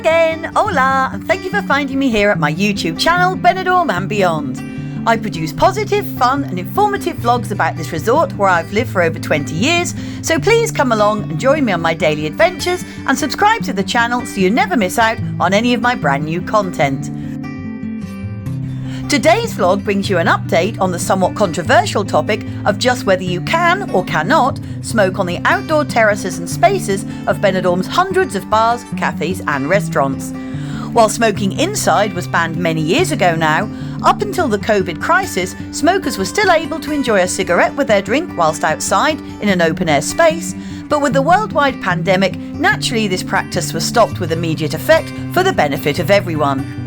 again, hola, and thank you for finding me here at my YouTube channel, Benidorm and Beyond. I produce positive, fun and informative vlogs about this resort where I've lived for over 20 years, so please come along and join me on my daily adventures and subscribe to the channel so you never miss out on any of my brand new content. Today's vlog brings you an update on the somewhat controversial topic of just whether you can or cannot smoke on the outdoor terraces and spaces of Benidorm's hundreds of bars, cafes and restaurants. While smoking inside was banned many years ago now, up until the COVID crisis, smokers were still able to enjoy a cigarette with their drink whilst outside in an open-air space, but with the worldwide pandemic, naturally this practice was stopped with immediate effect for the benefit of everyone.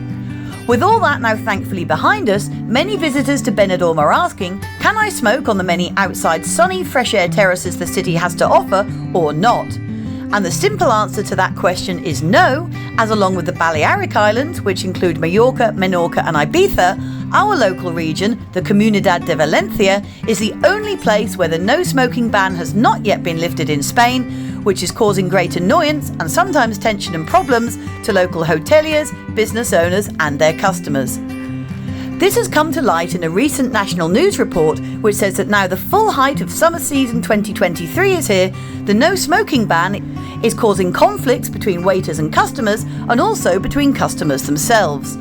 With all that now thankfully behind us, many visitors to Benidorm are asking, can I smoke on the many outside sunny fresh air terraces the city has to offer or not? And the simple answer to that question is no, as along with the Balearic Islands, which include Mallorca, Menorca and Ibiza, our local region, the Comunidad de Valencia, is the only place where the no smoking ban has not yet been lifted in Spain, which is causing great annoyance and sometimes tension and problems to local hoteliers, business owners and their customers. This has come to light in a recent national news report which says that now the full height of summer season 2023 is here, the no smoking ban is causing conflicts between waiters and customers and also between customers themselves.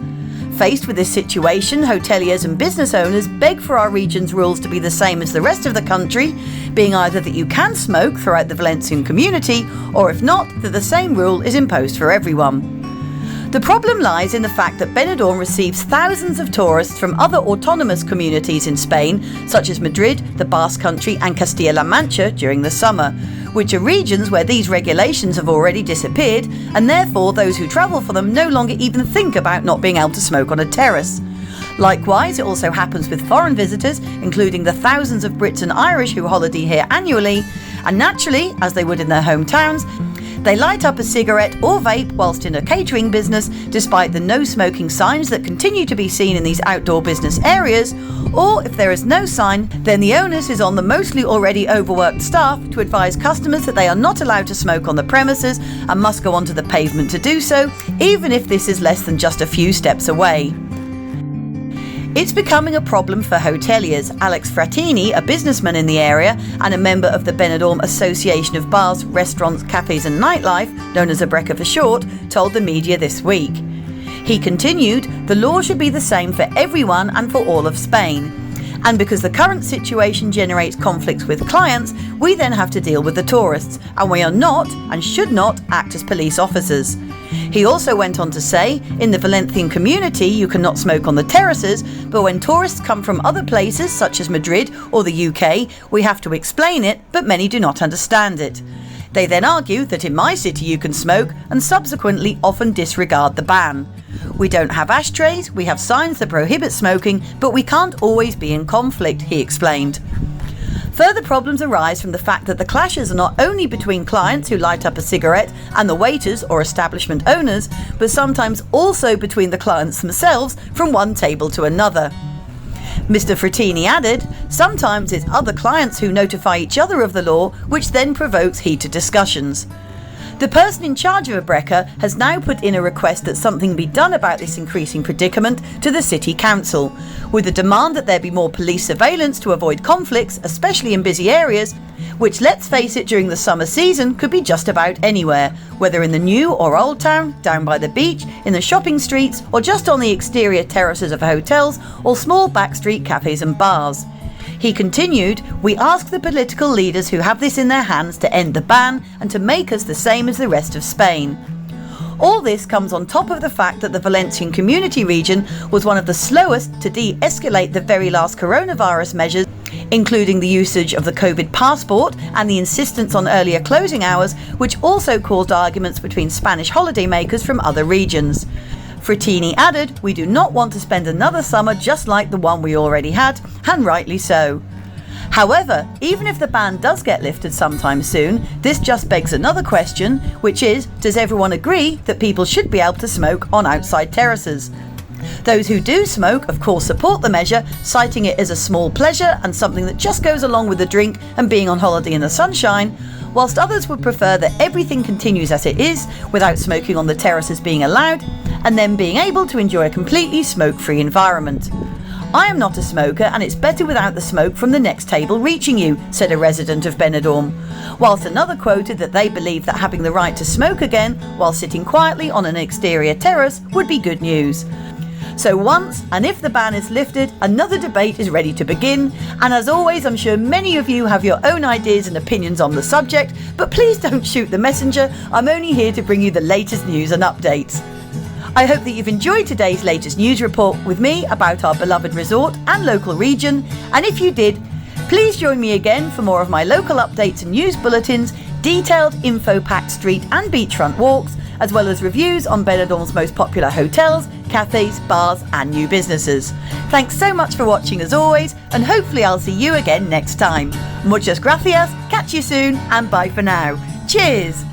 Faced with this situation, hoteliers and business owners beg for our region's rules to be the same as the rest of the country, being either that you can smoke throughout the Valencian community, or if not, that the same rule is imposed for everyone. The problem lies in the fact that Benidorm receives thousands of tourists from other autonomous communities in Spain, such as Madrid, the Basque Country and Castilla-La Mancha during the summer, which are regions where these regulations have already disappeared, and therefore those who travel for them no longer even think about not being able to smoke on a terrace. Likewise, it also happens with foreign visitors, including the thousands of Brits and Irish who holiday here annually, and naturally, as they would in their hometowns, they light up a cigarette or vape whilst in a catering business, despite the no smoking signs that continue to be seen in these outdoor business areas, or if there is no sign, then the onus is on the mostly already overworked staff to advise customers that they are not allowed to smoke on the premises and must go onto the pavement to do so, even if this is less than just a few steps away. It's becoming a problem for hoteliers. Alex Frattini, a businessman in the area and a member of the Benidorm Association of Bars, Restaurants, Cafes and Nightlife, known as ABRECA for short, told the media this week. He continued, the law should be the same for everyone and for all of Spain. And because the current situation generates conflicts with clients, we then have to deal with the tourists, and we are not and should not act as police officers. He also went on to say, in the Valencian community you cannot smoke on the terraces, but when tourists come from other places such as Madrid or the UK, we have to explain it, but many do not understand it. They then argue that in my city you can smoke and subsequently often disregard the ban. We don't have ashtrays, we have signs that prohibit smoking, but we can't always be in conflict, he explained. Further problems arise from the fact that the clashes are not only between clients who light up a cigarette and the waiters or establishment owners, but sometimes also between the clients themselves from one table to another. Mr. Frattini added, sometimes it's other clients who notify each other of the law, which then provokes heated discussions. The person in charge of ABRECA has now put in a request that something be done about this increasing predicament to the City Council, with a demand that there be more police surveillance to avoid conflicts, especially in busy areas, which, let's face it, during the summer season could be just about anywhere, whether in the new or old town, down by the beach, in the shopping streets, or just on the exterior terraces of hotels or small backstreet cafes and bars. He continued, we ask the political leaders who have this in their hands to end the ban and to make us the same as the rest of Spain. All this comes on top of the fact that the Valencian community region was one of the slowest to de-escalate the very last coronavirus measures, including the usage of the COVID passport and the insistence on earlier closing hours, which also caused arguments between Spanish holidaymakers from other regions. Frattini added, we do not want to spend another summer just like the one we already had, and rightly so. However, even if the ban does get lifted sometime soon, this just begs another question, which is, does everyone agree that people should be able to smoke on outside terraces? Those who do smoke, of course, support the measure, citing it as a small pleasure and something that just goes along with the drink and being on holiday in the sunshine, whilst others would prefer that everything continues as it is, without smoking on the terraces being allowed, and then being able to enjoy a completely smoke-free environment. "I am not a smoker and it's better without the smoke from the next table reaching you," said a resident of Benidorm, whilst another quoted that they believe that having the right to smoke again while sitting quietly on an exterior terrace would be good news. So once and if the ban is lifted, another debate is ready to begin, and as always I'm sure many of you have your own ideas and opinions on the subject, but please don't shoot the messenger. I'm only here to bring you the latest news and updates. I hope that you've enjoyed today's latest news report with me about our beloved resort and local region, and if you did, please join me again for more of my local updates and news bulletins, detailed info-packed street and beachfront walks, as well as reviews on Benidorm's most popular hotels, cafes, bars and new businesses. Thanks so much for watching as always, and hopefully I'll see you again next time. Muchas gracias, catch you soon, and bye for now. Cheers!